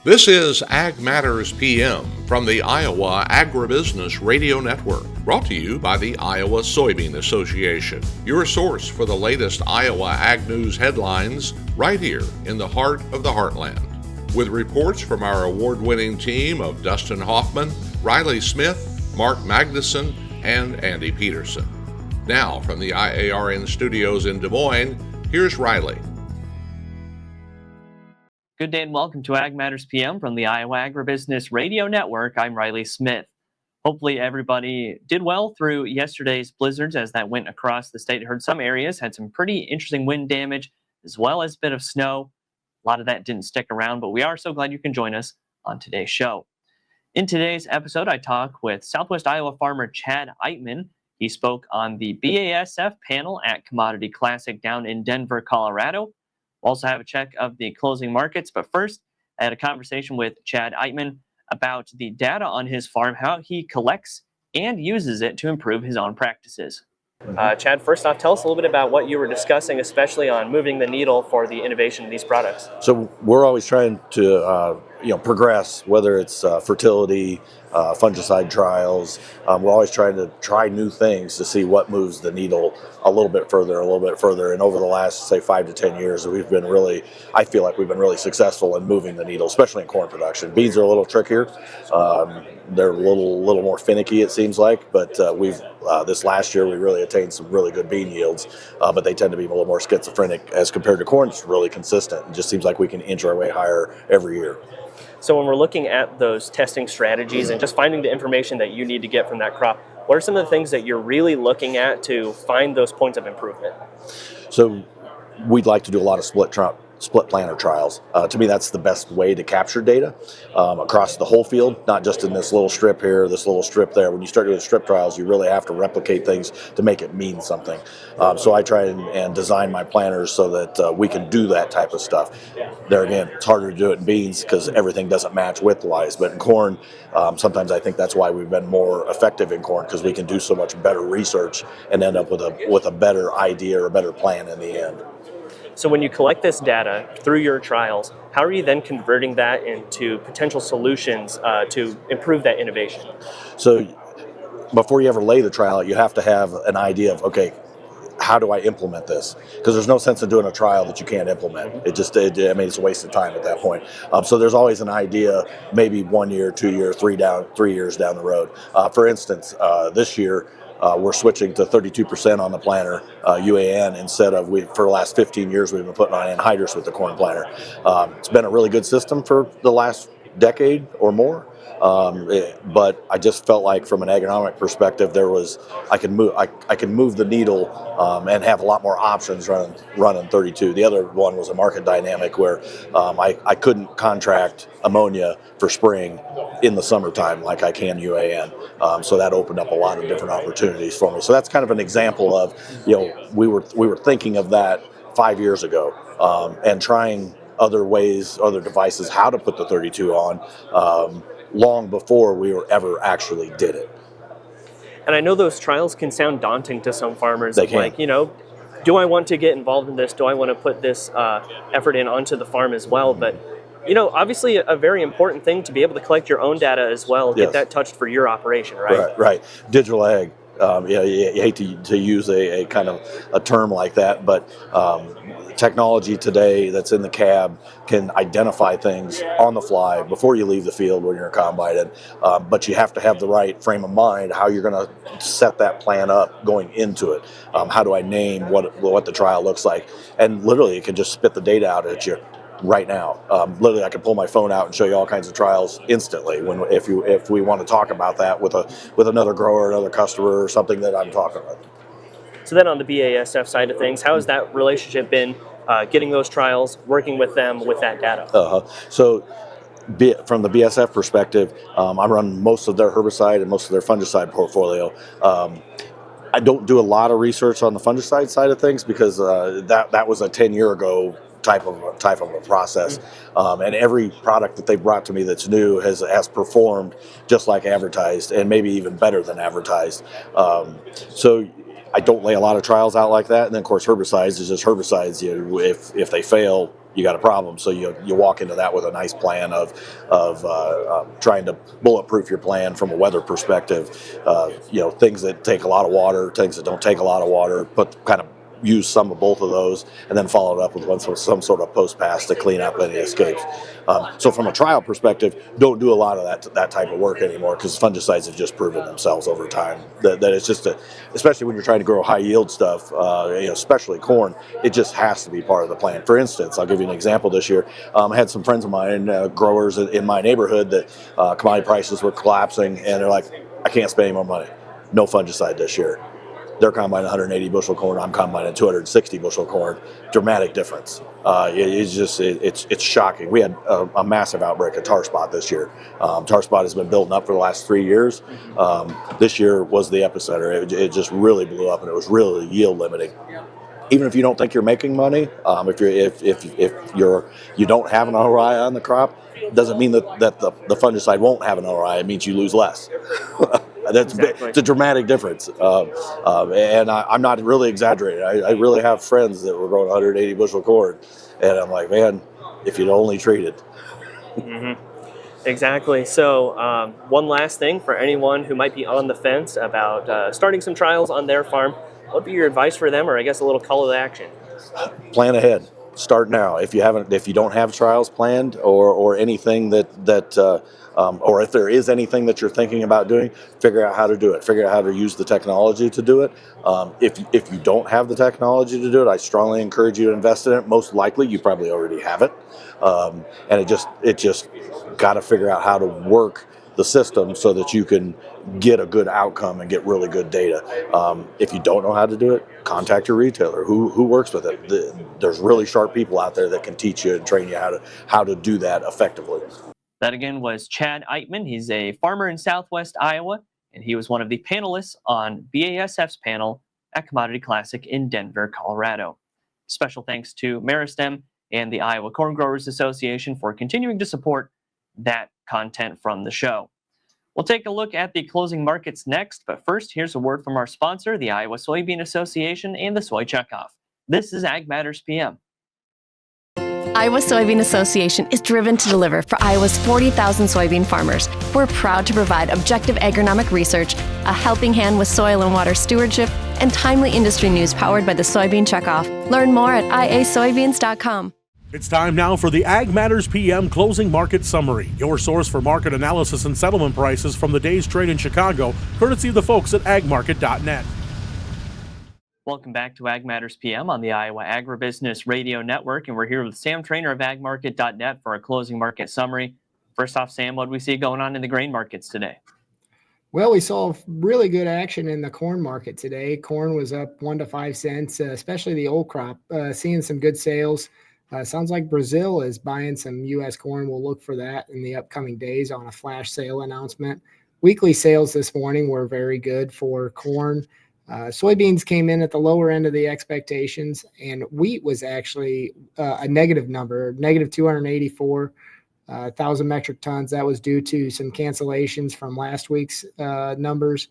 This is Ag Matters PM from the Iowa Agribusiness Radio Network, brought to you by the Iowa Soybean Association, your source for the latest Iowa ag news headlines right here in the heart of the heartland. With reports from our award-winning team of Dustin Hoffman, Riley Smith, Mark Magnuson, and Andy Peterson. Now, from the IARN studios in Des Moines, here's Riley. Good day and welcome to Ag Matters PM from the Iowa Agribusiness Radio Network. I'm Riley Smith. Hopefully everybody did well through yesterday's blizzards as that went across the state. I heard some areas had some pretty interesting wind damage as well as a bit of snow. A lot of that didn't stick around, but we are so glad you can join us on today's show. In today's episode, I talk with Southwest Iowa farmer Chad Eitmann. He spoke on the BASF panel at Commodity Classic down in Denver, Colorado. We'll also have a check of the closing markets, but first, I had a conversation with Chad Eitmann about the data on his farm, how he collects and uses it to improve his own practices. Chad, first off, tell us a little bit about what you were discussing, especially on moving the needle for the innovation of these products. So we're always trying to progress, whether it's fertility, fungicide trials. We're always trying to try new things to see what moves the needle a little bit further. And over the last, say, 5 to 10 years, I feel like we've been really successful in moving the needle, especially in corn production. Beans are a little trickier. They're a little more finicky, it seems like, but this last year we really attained some really good bean yields, but they tend to be a little more schizophrenic as compared to corn. It's really consistent. It just seems like we can inch our way higher every year. So when we're looking at those testing strategies and just finding the information that you need to get from that crop, what are some of the things that you're really looking at to find those points of improvement? So we'd like to do a lot of split planter trials. To me, that's the best way to capture data across the whole field, not just in this little strip here, this little strip there. When you start doing strip trials, you really have to replicate things to make it mean something. So I try and design my planters so that we can do that type of stuff. There again, it's harder to do it in beans because everything doesn't match width-wise, but in corn, sometimes I think that's why we've been more effective in corn, because we can do so much better research and end up with a better idea or a better plan in the end. So when you collect this data through your trials, how are you then converting that into potential solutions to improve that innovation? So before you ever lay the trial, you have to have an idea of, okay, how do I implement this? Because there's no sense in doing a trial that you can't implement. It's a waste of time at that point. So there's always an idea, maybe 1 year, 2 year, 3 years down the road. For instance, this year, we're switching to 32% on the planter, UAN, instead of for the last 15 years we've been putting on anhydrous with the corn planter. It's been a really good system for the last decade or more. But I just felt like from an agronomic perspective, I can move the needle and have a lot more options running 32. The other one was a market dynamic where I couldn't contract ammonia for spring in the summertime like I can UAN. So that opened up a lot of different opportunities for me. So that's kind of an example of, we were thinking of that 5 years ago and trying other devices, how to put the 32 on. Long before we ever actually did it. And I know those trials can sound daunting to some farmers. They can. Like, do I want to get involved in this? Do I want to put this effort in onto the farm as well? But, obviously a very important thing to be able to collect your own data as well, get that touched for your operation, right? Right. Digital ag. You hate to use a kind of a term like that, but technology today that's in the cab can identify things on the fly before you leave the field when you're combining. But you have to have the right frame of mind how you're going to set that plan up going into it. How do I name what the trial looks like? And literally, it can just spit the data out at you right now. Literally, I can pull my phone out and show you all kinds of trials instantly if we want to talk about that with another grower, another customer, or something that I'm talking about. So then on the BASF side of things, how has that relationship been, getting those trials, working with them with that data? So from the BASF perspective, I run most of their herbicide and most of their fungicide portfolio. I don't do a lot of research on the fungicide side of things because that was a 10-year ago type of a process, and every product that they brought to me that's new has performed just like advertised, and maybe even better than advertised. So I don't lay a lot of trials out like that. And then of course herbicides is just herbicides. If they fail, you got a problem. So you walk into that with a nice plan of trying to bulletproof your plan from a weather perspective. Things that take a lot of water, things that don't take a lot of water, use some of both of those, and then follow it up with some sort of post pass to clean up any escapes. So from a trial perspective, don't do a lot of that type of work anymore, because fungicides have just proven themselves over time that it's just especially when you're trying to grow high yield stuff, especially corn, it just has to be part of the plan. For instance, I'll give you an example. This year, I had some friends of mine, growers in my neighborhood, that commodity prices were collapsing, and they're like, I can't spend any more money. No fungicide this year. They're combining 180 bushel corn. I'm combining 260 bushel corn. Dramatic difference. It's shocking. We had a massive outbreak of tar spot this year. Tar spot has been building up for the last 3 years. This year was the epicenter. It just really blew up, and it was really yield limiting. Even if you don't think you're making money, if you don't have an ROI on the crop, doesn't mean that the fungicide won't have an ROI. It means you lose less. It's a dramatic difference, and I'm not really exaggerating. I really have friends that were growing 180 bushel corn, and I'm like, man, if you'd only treated. Exactly. So one last thing for anyone who might be on the fence about starting some trials on their farm, what would be your advice for them, or I guess a little call to action? Plan ahead. Start now. If you don't have trials planned, or anything or if there is anything that you're thinking about doing, figure out how to do it. Figure out how to use the technology to do it. If you don't have the technology to do it, I strongly encourage you to invest in it. Most likely, you probably already have it, and it just got to figure out how to work the system so that you can get a good outcome and get really good data. If you don't know how to do it, contact your retailer who works with it. There's really sharp people out there that can teach you and train you how to do that effectively. That again was Chad Eitmann. He's a farmer in Southwest Iowa, and he was one of the panelists on BASF's panel at Commodity Classic in Denver, Colorado. Special thanks to Meristem and the Iowa Corn Growers Association for continuing to support that content from the show. We'll take a look at the closing markets next, but first, here's a word from our sponsor, the Iowa Soybean Association and the Soy Checkoff. This is Ag Matters PM. Iowa Soybean Association is driven to deliver for Iowa's 40,000 soybean farmers. We're proud to provide objective agronomic research, a helping hand with soil and water stewardship, and timely industry news powered by the Soybean Checkoff. Learn more at iasoybeans.com. It's time now for the Ag Matters PM Closing Market Summary, your source for market analysis and settlement prices from the day's trade in Chicago, courtesy of the folks at agmarket.net. Welcome back to Ag Matters PM on the Iowa Agribusiness Radio Network, and we're here with Sam Trainor of agmarket.net for a closing market summary. First off, Sam, what do we see going on in the grain markets today? Well, we saw really good action in the corn market today. Corn was up 1 to 5 cents, especially the old crop, seeing some good sales. Sounds like Brazil is buying some U.S. corn. We'll look for that in the upcoming days on a flash sale announcement. Weekly sales this morning were very good for corn. Soybeans came in at the lower end of the expectations, and wheat was actually a negative number, negative 284,000 metric tons. That was due to some cancellations from last week's numbers,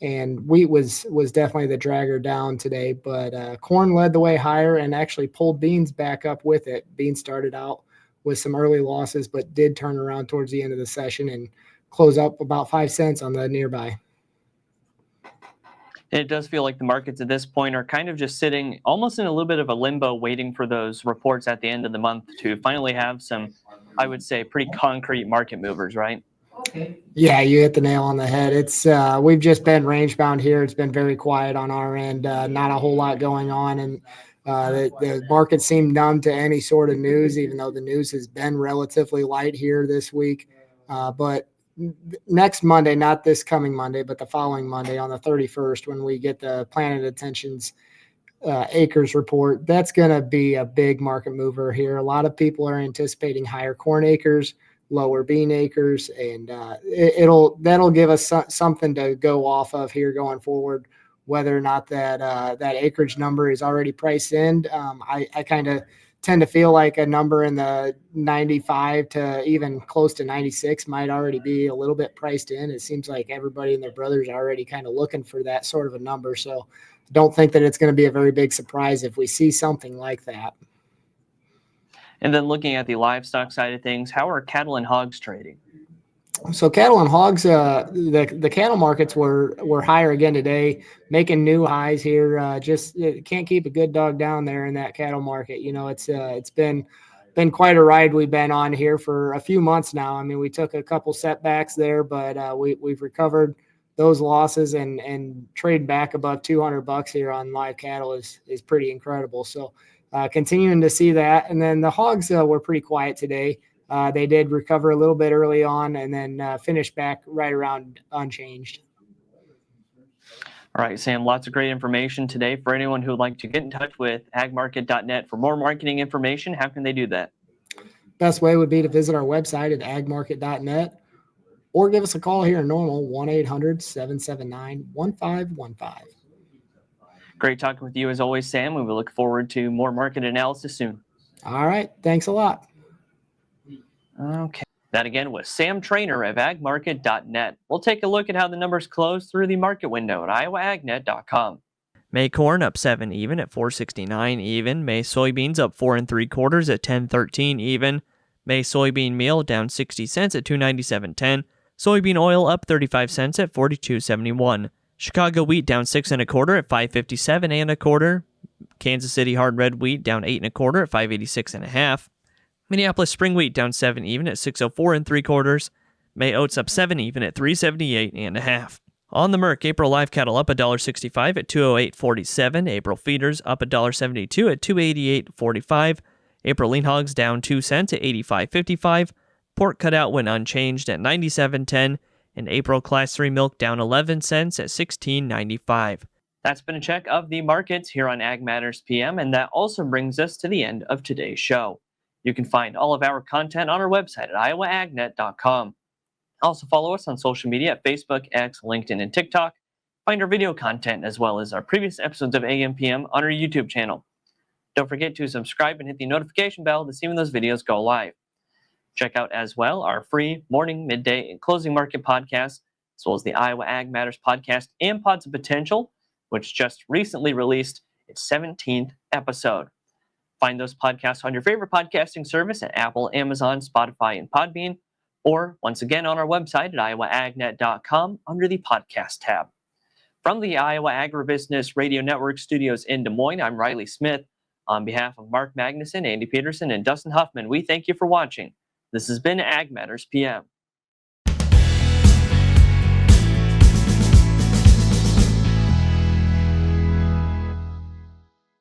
and wheat was definitely the dragger down today. But corn led the way higher and actually pulled beans back up with it. Beans started out with some early losses, but did turn around towards the end of the session and close up about 5 cents on the nearby. It does feel like the markets at this point are kind of just sitting almost in a little bit of a limbo, waiting for those reports at the end of the month to finally have some, I would say, pretty concrete market movers, right? Yeah, you hit the nail on the head. It's we've just been range bound here. It's been very quiet on our end, not a whole lot going on, and the market seemed numb to any sort of news, even though the news has been relatively light here this week. But next Monday, not this coming Monday, but the following Monday on the 31st, when we get the planted attentions acres report, that's going to be a big market mover here. A lot of people are anticipating higher corn acres, lower bean acres, and that'll give us something to go off of here going forward. Whether or not that acreage number is already priced in, I kind of tend to feel like a number in the 95 to even close to 96 might already be a little bit priced in. It seems like everybody and their brothers are already kind of looking for that sort of a number. So don't think that it's going to be a very big surprise if we see something like that. And then looking at the livestock side of things, how are cattle and hogs trading? So cattle and hogs, the cattle markets were higher again today, making new highs here. Just can't keep a good dog down there in that cattle market. It's been quite a ride we've been on here for a few months now. I mean, we took a couple setbacks there, but we've recovered those losses and trading back above $200 here on live cattle is pretty incredible. So continuing to see that. And then the hogs were pretty quiet today. They did recover a little bit early on and then finished back right around unchanged. All right, Sam, lots of great information today. For anyone who would like to get in touch with agmarket.net for more marketing information, how can they do that? Best way would be to visit our website at agmarket.net or give us a call here in Normal, 1-800-779-1515. Great talking with you as always, Sam. We will look forward to more market analysis soon. All right. Thanks a lot. Okay. That again was Sam Trainor of agmarket.net. We'll take a look at how the numbers close through the market window at iowaagnet.com. May corn up 7 even at 4.69 even. May soybeans up 4 3/4 at 10.13 even. May soybean meal down 60 cents at 2.97.10. Soybean oil up 35 cents at 42.71. Chicago wheat down 6 1/4 at 5.57 1/4. Kansas City hard red wheat down 8 1/4 at 5.86 1/2. Minneapolis spring wheat down 7 even at 6.04 3/4. May oats up 7 even at 3.78 1/2. On the Merc, April live cattle up $1.65 at 208.47. April feeders up $1.72 at 288.45. April lean hogs down 2 cents at 85.55. Pork cutout went unchanged at 97.10. And April Class 3 milk down 11 cents at 16.95. That's been a check of the markets here on Ag Matters PM, and that also brings us to the end of today's show. You can find all of our content on our website at iowaagnet.com. Also follow us on social media at Facebook, X, LinkedIn, and TikTok. Find our video content as well as our previous episodes of AM/PM on our YouTube channel. Don't forget to subscribe and hit the notification bell to see when those videos go live. Check out as well our free morning, midday, and closing market podcasts, as well as the Iowa Ag Matters podcast and Pods of Potential, which just recently released its 17th episode. Find those podcasts on your favorite podcasting service at Apple, Amazon, Spotify, and Podbean, or once again on our website at iowaagnet.com under the podcast tab. From the Iowa Agribusiness Radio Network studios in Des Moines, I'm Riley Smith. On behalf of Mark Magnuson, Andy Peterson, and Dustin Huffman, we thank you for watching. This has been Ag Matters PM.